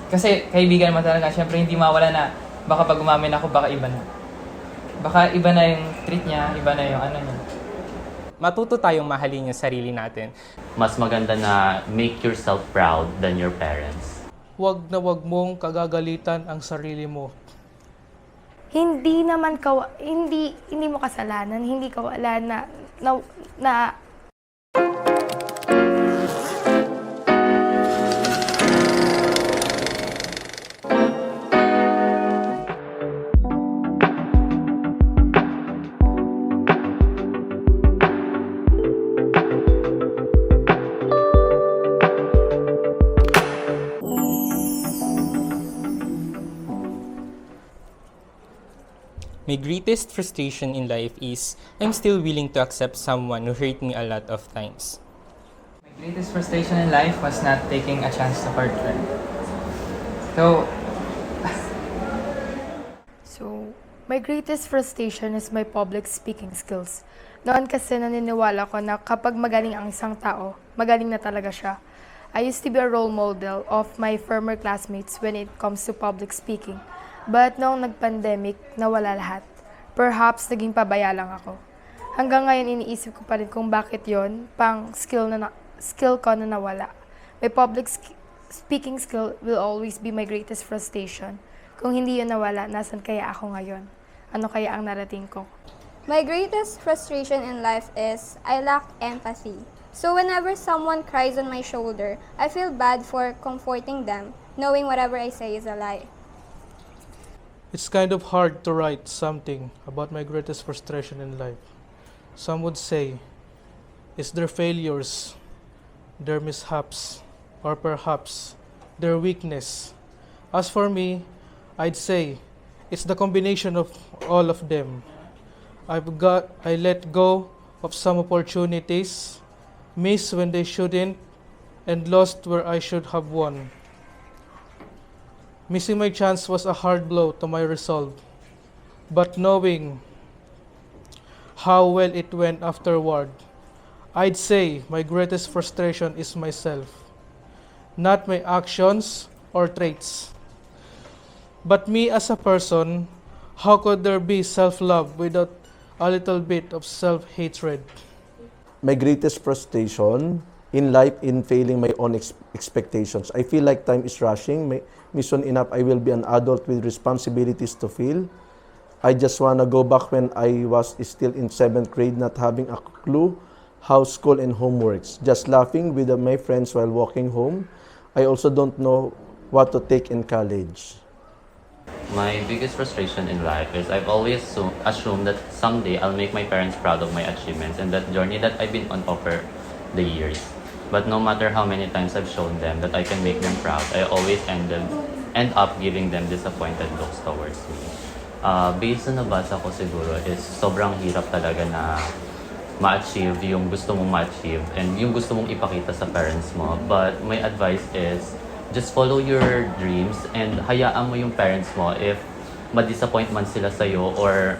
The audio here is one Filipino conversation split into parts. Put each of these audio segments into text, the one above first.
Kasi kaibigan mo talaga, syempre hindi mawala na baka pag umamin ako, baka iba na. Baka iba na yung treat niya, iba na yung ano niya. Matuto tayong mahalin yung sarili natin. Mas maganda na make yourself proud than your parents. Huwag na huwag mong kagagalitan ang sarili mo. Hindi naman hindi mo kasalanan, hindi ka wala na My greatest frustration in life is I'm still willing to accept someone who hurt me a lot of times. My greatest frustration in life was not taking a chance to hurt her. So, my greatest frustration is my public speaking skills. Noon kasi naniniwala ko na kapag magaling ang isang tao, magaling na talaga siya. I used to be a role model of my former classmates when it comes to public speaking. But noong nag-pandemic, nawala lahat. Perhaps naging pabaya lang ako. Hanggang ngayon iniisip ko pa rin kung bakit yon pang skill ko na nawala. My public speaking skill will always be my greatest frustration. Kung hindi yun nawala, nasan kaya ako ngayon? Ano kaya ang narating ko? My greatest frustration in life is I lack empathy. So whenever someone cries on my shoulder, I feel bad for comforting them, knowing whatever I say is a lie. It's kind of hard to write something about my greatest frustration in life. Some would say, it's their failures, their mishaps, or perhaps their weakness. As for me, I'd say it's the combination of all of them. I let go of some opportunities, missed when they shouldn't, and lost where I should have won. Missing my chance was a hard blow to my resolve, but knowing how well it went afterward, I'd say my greatest frustration is myself, not my actions or traits, but me as a person. How could there be self-love without a little bit of self-hatred? My greatest frustration in life in failing my own expectations. I feel like time is rushing. Soon enough, I will be an adult with responsibilities to fill. I just want to go back when I was still in 7th grade, not having a clue how school and home works. Just laughing with my friends while walking home. I also don't know what to take in college. My biggest frustration in life is I've always assumed that someday I'll make my parents proud of my achievements and that journey that I've been on over the years. But no matter how many times I've shown them that I can make them proud, I always end up giving them disappointed looks towards me. Based sa nabasa ko siguro is sobrang hirap talaga na ma-achieve yung gusto mong ma-achieve and yung gusto mong ipakita sa parents mo. But my advice is just follow your dreams and hayaan mo yung parents mo if ma-disappoint man sila sa'yo or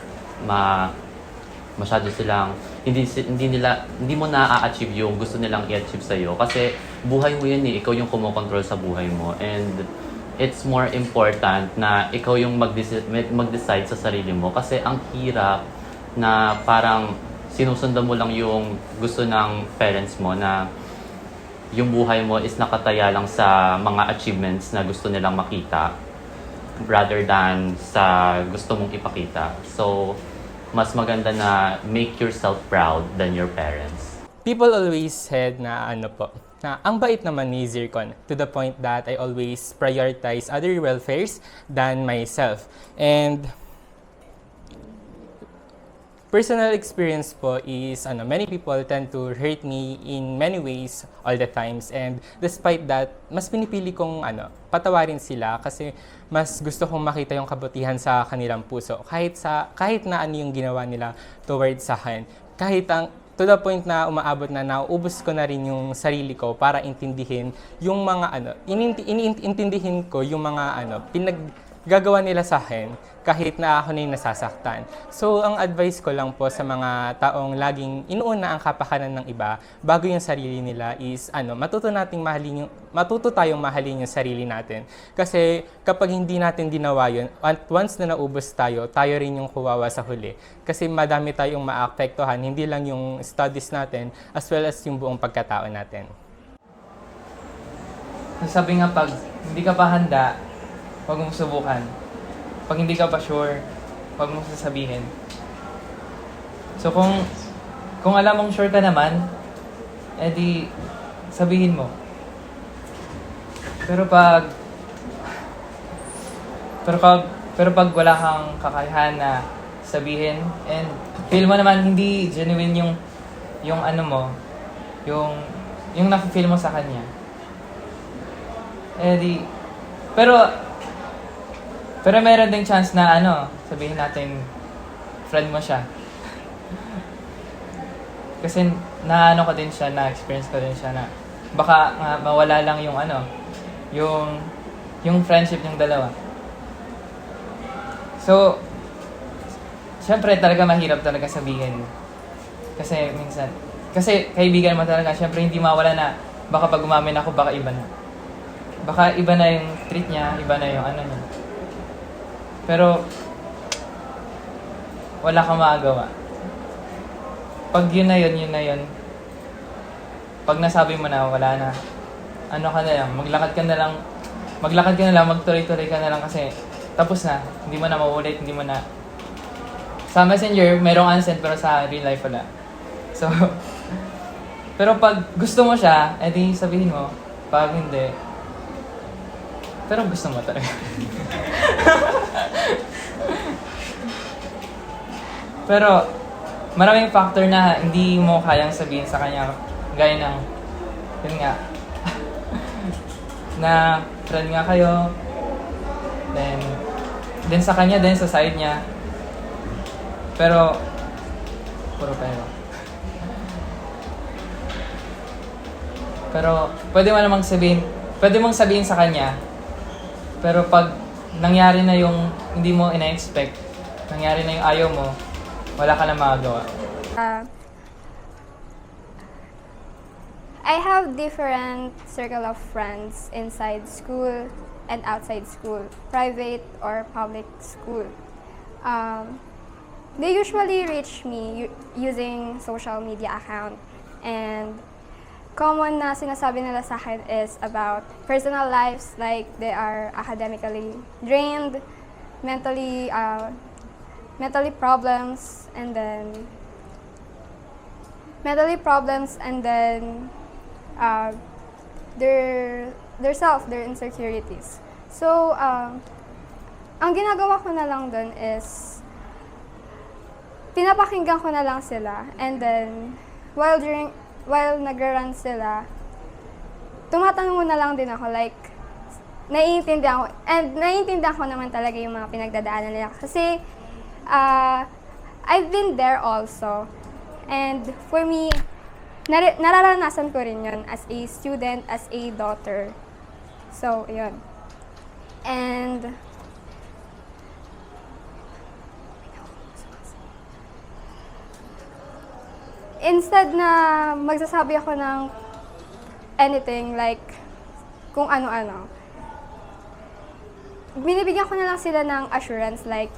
masyado silang hindi mo na-achieve yung gusto nilang i-achieve sa iyo kasi buhay mo yun ikaw yung kumokontrol sa buhay mo and it's more important na ikaw yung mag-decide sa sarili mo kasi ang hirap na parang sinusundan mo lang yung gusto ng parents mo na yung buhay mo is nakataya lang sa mga achievements na gusto nilang makita rather than sa gusto mong ipakita. So mas maganda na make yourself proud than your parents. People always said na na ang bait naman ni Zircon to the point that I always prioritize other welfares than myself. And personal experience po is many people tend to hurt me in many ways all the times, and despite that mas pinipili kong patawarin sila kasi mas gusto kong makita yung kabutihan sa kanilang puso kahit na ano yung ginawa nila towards sa akin, to the point na umaabot na nauubos ko na rin yung sarili ko para intindihin yung mga intindihin ko yung mga gagawa nila sa akin kahit na ako na yung nasasaktan. So, ang advice ko lang po sa mga taong laging inuuna ang kapakanan ng iba bago yung sarili nila is matuto tayong mahalin yung sarili natin. Kasi kapag hindi natin ginawa yun, at once na naubos tayo rin yung kuwawa sa huli. Kasi madami tayong maapektuhan, hindi lang yung studies natin as well as yung buong pagkatao natin. Sabi nga, pag hindi ka pa handa, huwag mong subukan. Pag hindi ka pa sure, huwag mong sasabihin. So kung alam mong sure ka naman, edi sabihin mo. Pero pag wala kang kakayahan na sabihin, and feel mo naman hindi genuine yung ano mo, yung nafe-feel mo sa kanya. Pero meron ding chance na sabihin natin friend mo siya. Kasi ko din siya, na-experience ko din siya na baka nga mawala lang yung friendship yung dalawa. So, syempre talaga mahirap talaga sabihin. Kasi kaibigan mo talaga, syempre hindi mawala na baka pag umamin ako, baka iba na. Baka iba na yung treat niya, iba na yung niya. Pero, wala kang magagawa. Pag yun na yun. Pag nasabi mo na, wala na. Ka na lang, maglakad ka na lang, magtuloy-tuloy ka na lang kasi tapos na. Hindi mo na maulit, hindi mo na. Sa Messenger, merong unsend pero sa real life wala. So, pero pag gusto mo siya, edi sabihin mo. Pag hindi, pero gusto mo talaga. Pero, maraming factor na hindi mo kayang sabihin sa kanya. Gaya ng, yun nga, na friend nga kayo, then sa kanya, then sa side niya. Pero, puro pero. Pero, pwede mong sabihin sa kanya, pero pag nangyari na yung hindi mo ina-expect, nangyari na yung ayaw mo, wala ka na magagawa. I have different circle of friends inside school and outside school, private or public school. They usually reach me using social media account, and common na sinasabi nila sa akin is about personal lives, like they are academically drained, mentally problems, and then their insecurities. So, ang ginagawa ko na lang dun is pinapakinggan ko na lang sila, and then while nagra-rant sila, tumatanong na lang din ako, like, naiintindihan ko naman talaga yung mga pinagdadaanan nila. Kasi, I've been there also. And for me, nararanasan ko rin yun as a student, as a daughter. So, yun. And, instead na magsasabi ako ng anything, like, kung ano-ano, binibigyan ko na lang sila ng assurance, like,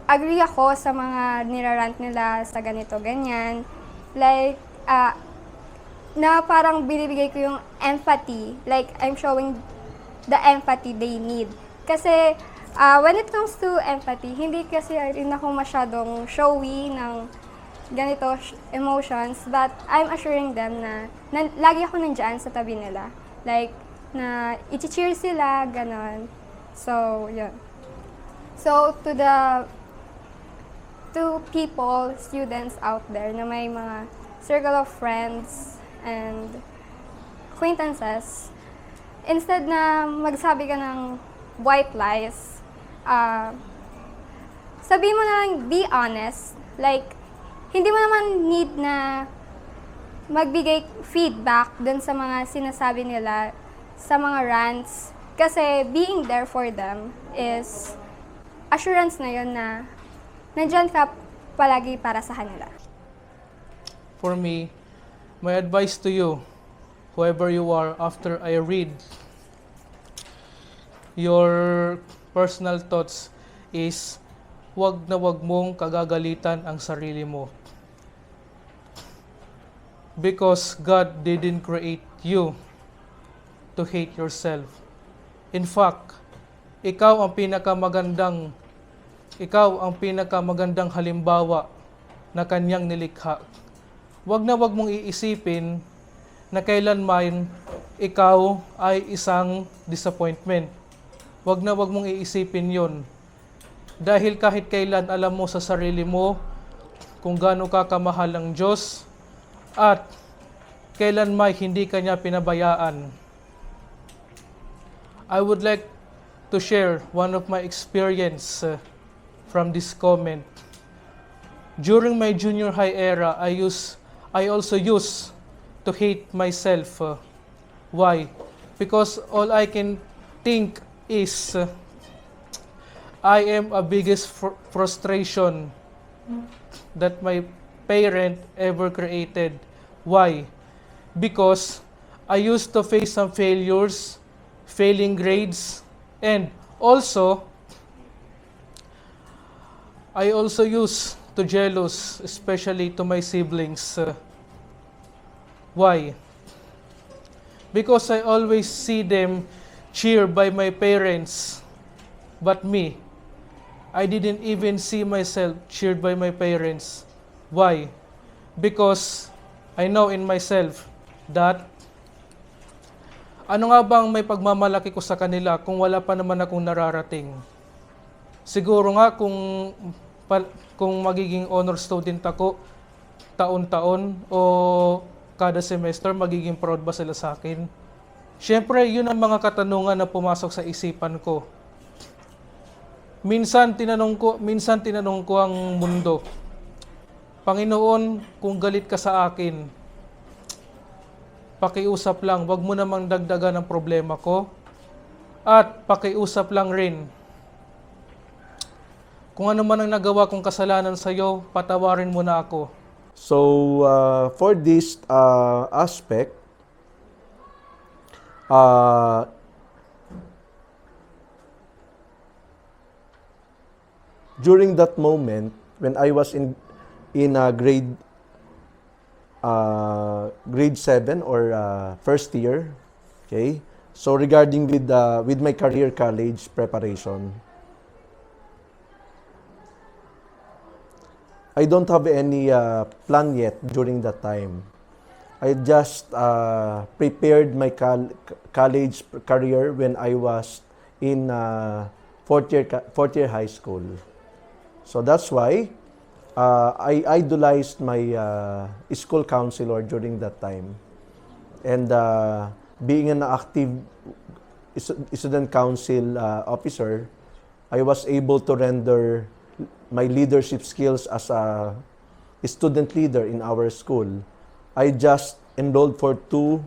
agree ako sa mga nirarant nila sa ganito, ganyan. Like, na parang binibigay ko yung empathy. Like, I'm showing the empathy they need. Kasi, when it comes to empathy, hindi kasi rin ako masyadong showy ng ganito emotions, but I'm assuring them na lagi ako nandyan sa tabi nila. Like, na i-cheer sila, ganon. So, yun. So, to people, students out there na may mga circle of friends and acquaintances, instead na magsabi ka ng white lies, sabi mo na lang, be honest. Like, hindi mo naman need na magbigay feedback dun sa mga sinasabi nila, sa mga rants. Kasi being there for them is assurance na yun na nandyan ka palagi para sa kanila. For me, my advice to you, whoever you are, after I read your personal thoughts is wag na wag mong kagagalitan ang sarili mo. Because God didn't create you to hate yourself. In fact, ikaw ang pinakamagandang halimbawa na kanyang nilikha. Wag na wag mong iisipin na kailanman ikaw ay isang disappointment. Wag na wag mong iisipin yon. Dahil kahit kailan alam mo sa sarili mo kung gaano ka kamahal ng Diyos at kailan may hindi kanya pinabayaan. I would like to share one of my experience from this comment. During my junior high era, I also used to hate myself. Why? Because all I can think is I am a biggest frustration that my parent ever created. Why? Because I used to face some failures, failing grades, and also I also used to jealous, especially to my siblings. Why? Because I always see them cheered by my parents, but me, I didn't even see myself cheered by my parents. Why? Because I know in myself that ano nga bang may pagmamalaki ko sa kanila kung wala pa naman akong nararating? Siguro nga kung magiging honor student ako taon-taon o kada semester, magiging proud ba sila sa akin? Siyempre, yun ang mga katanungan na pumasok sa isipan ko. Minsan tinanong ko ang mundo, Panginoon, kung galit ka sa akin, pakiusap lang, wag mo namang dagdagan ang problema ko. At pakiusap lang rin, kung ano man ang nagawa kong kasalanan sa iyo, patawarin mo na ako. So, for this aspect, during that moment, when I was in grade 7 or first year, okay? So regarding with my career college preparation, I don't have any plan yet during that time. I just prepared my college career when I was in fourth year high school. So that's why I idolized my school counselor during that time. And being an active student council officer, I was able to render my leadership skills as a student leader in our school. I just enrolled for 2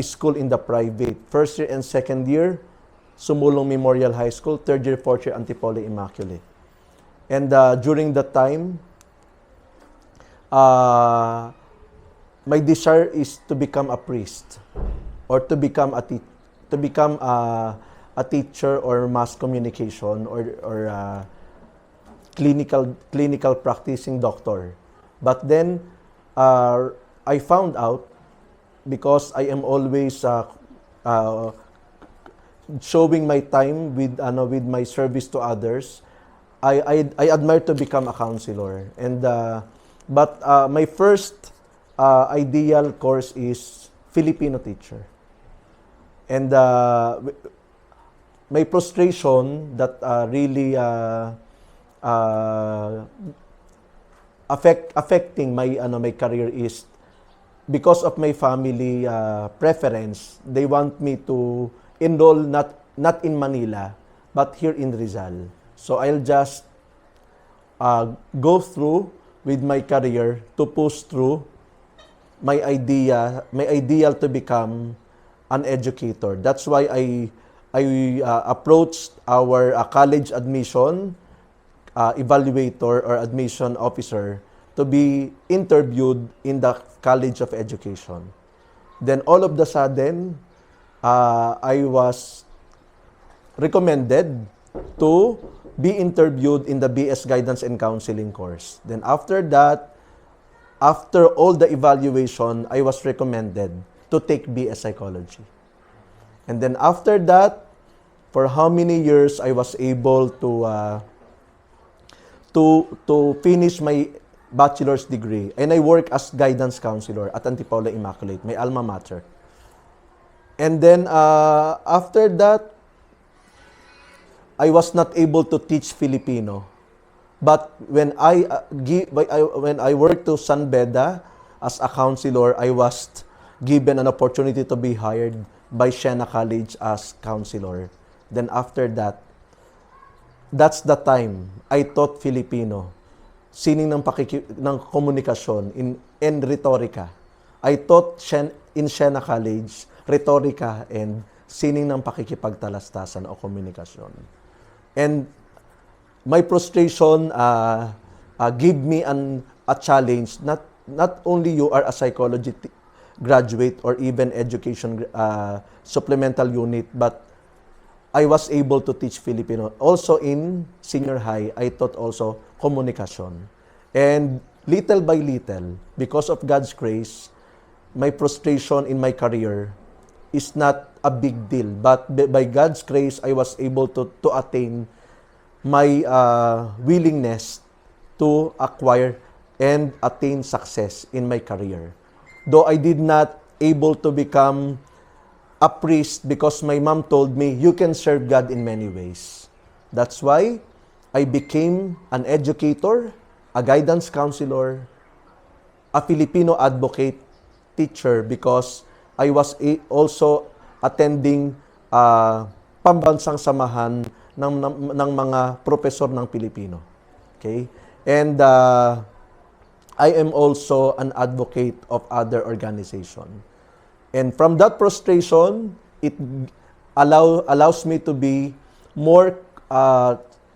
school in the private. First year and second year, Sumulong Memorial High School. Third year, fourth year, Antipolo Immaculate. And during that time, my desire is to become a priest or to become a teacher or mass communication or clinical practicing doctor. But then I found out, because I am always showing my time with my service to others, I admire to become a counselor. And but my first ideal course is Filipino teacher. And my frustration that really affecting my career is because of my family preference. They want me to enroll not in Manila but here in Rizal. So I'll just go through with my career to push through my ideal to become an educator. That's why approached our college admission evaluator or admission officer to be interviewed in the College of Education. Then all of the sudden, I was recommended to be interviewed in the BS Guidance and Counseling course. Then after that, after all the evaluation, I was recommended to take BS Psychology. And then after that, for how many years I was able to finish my bachelor's degree, and I work as guidance counselor at Antipolo Immaculate, my alma mater. And then after that, I was not able to teach Filipino. But when I worked to San Beda as a counselor, I was given an opportunity to be hired by Siena College as counselor. Then after that, that's the time I taught Filipino, sining ng komunikasyon in retorika. I taught in Siena College retorika and sining ng pakikipagtalastasan o komunikasyon. And my frustration give me a challenge. Not only you are a psychology graduate or even education supplemental unit, but I was able to teach Filipino. Also in senior high, I taught also komunikasyon. And little by little, because of God's grace, my frustration in my career is not a big deal. But by God's grace, I was able to attain my willingness to acquire and attain success in my career. Though I did not able to become a priest because my mom told me, you can serve God in many ways. That's why I became an educator, a guidance counselor, a Filipino advocate, teacher, because I was also attending pambansang samahan ng mga profesor ng Pilipino. Okay? And I am also an advocate of other organization. And from that frustration, it allows me to be more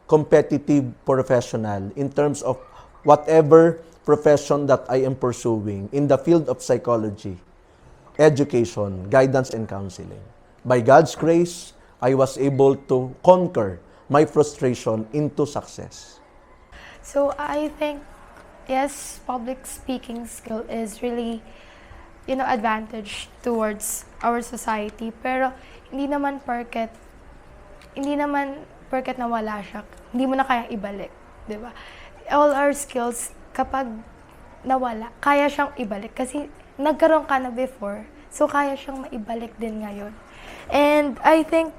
competitive professional in terms of whatever profession that I am pursuing in the field of psychology, education, guidance, and counseling. By God's grace, I was able to conquer my frustration into success. So I think, yes, public speaking skill is really, advantage towards our society. Pero hindi naman porket nawala siya, hindi mo na kayang ibalik, di ba? All our skills, kapag nawala, kaya siyang ibalik. Kasi nagkaroon ka na before, so kaya siyang maibalik din ngayon. And I think,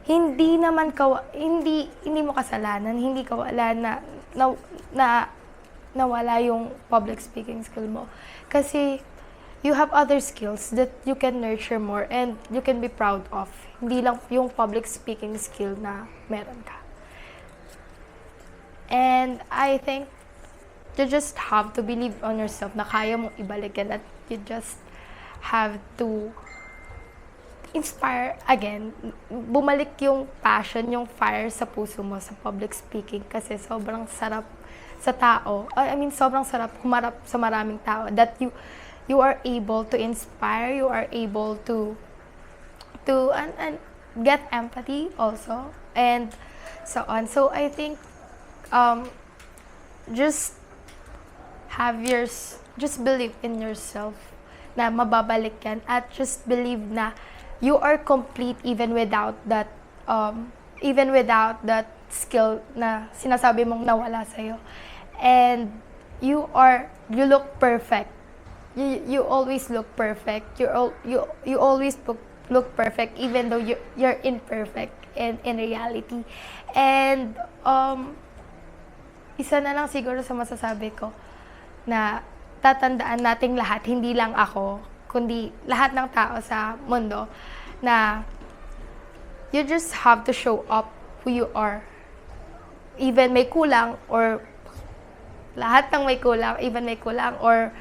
hindi mo kasalanan, hindi kawala na nawala yung public speaking skill mo. Kasi you have other skills that you can nurture more and you can be proud of. Hindi lang yung public speaking skill na meron ka. And I think you just have to believe on yourself na kaya mong ibalik yan, at you just have to inspire again, bumalik yung passion, yung fire sa puso mo sa public speaking, kasi sobrang sarap sa tao. I mean, sobrang sarap humarap sa maraming tao that you are able to inspire, you are able to and get empathy also, and so on. So I think just believe in yourself na mababalik yan, at just believe na you are complete even without that skill na sinasabi mong nawala sa'yo. And you look perfect. You always look perfect. You always look perfect even though you're imperfect in reality. And isa na lang siguro sa masasabi ko na tatandaan nating lahat, hindi lang ako, kundi lahat ng tao sa mundo, na you just have to show up who you are. Even may kulang, or lahat ng may kulang, even may kulang, or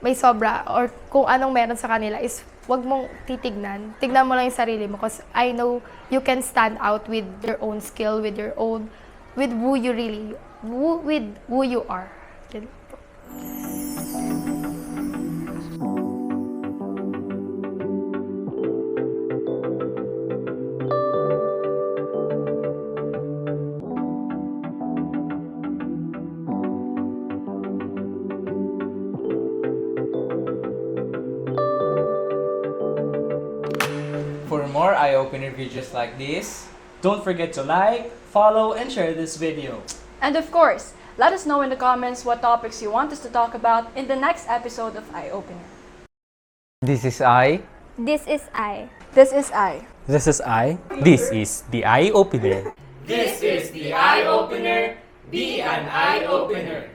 may sobra, or kung anong meron sa kanila is wag mong titignan. Tignan mo lang yung sarili mo because I know you can stand out with your own skill, with your own, with who you really, with who you are. Yun po. For more eye-opener videos like this, Don't forget to like, follow, and share this video. And of course, let us know in the comments what topics you want us to talk about in the next episode of Eye Opener. This is I. This is I. This is I. This is I. This is the Eye Opener. This is the Eye Opener. Be an Eye Opener.